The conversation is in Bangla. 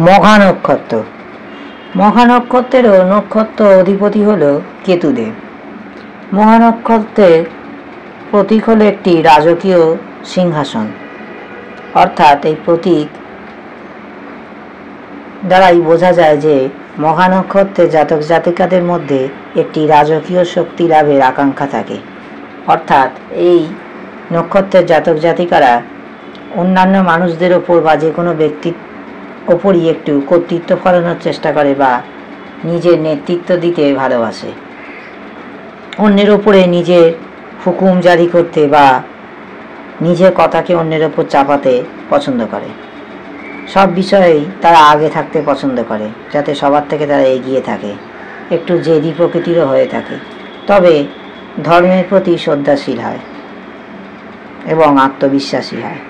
মঘা নক্ষত্র। মঘা নক্ষত্রেরও নক্ষত্র অধিপতি হল কেতুদেব। মঘা নক্ষত্রের প্রতীক হলো একটি রাজকীয় সিংহাসন, অর্থাৎ এই প্রতীক দ্বারাই বোঝা যায় যে মঘা নক্ষত্রের জাতক জাতিকাদের মধ্যে একটি রাজকীয় শক্তি লাভের আকাঙ্ক্ষা থাকে। অর্থাৎ এই নক্ষত্রের জাতক জাতিকারা অন্যান্য মানুষদের ওপর বা যে কোনো ব্যক্তির ওপরই একটু কর্তৃত্ব ফলানোর চেষ্টা করে বা নিজের নেতৃত্ব দিতে ভালোবাসে, অন্যের ওপরে নিজের হুকুম জারি করতে বা নিজের কথাকে অন্যের ওপর চাপাতে পছন্দ করে। সব বিষয়েই তারা আগে থাকতে পছন্দ করে, যাতে সবার থেকে তারা এগিয়ে থাকে। একটু জেদি প্রকৃতিরও হয়ে থাকে, তবে ধর্মের প্রতি শ্রদ্ধাশীল হয় এবং আত্মবিশ্বাসী হয়।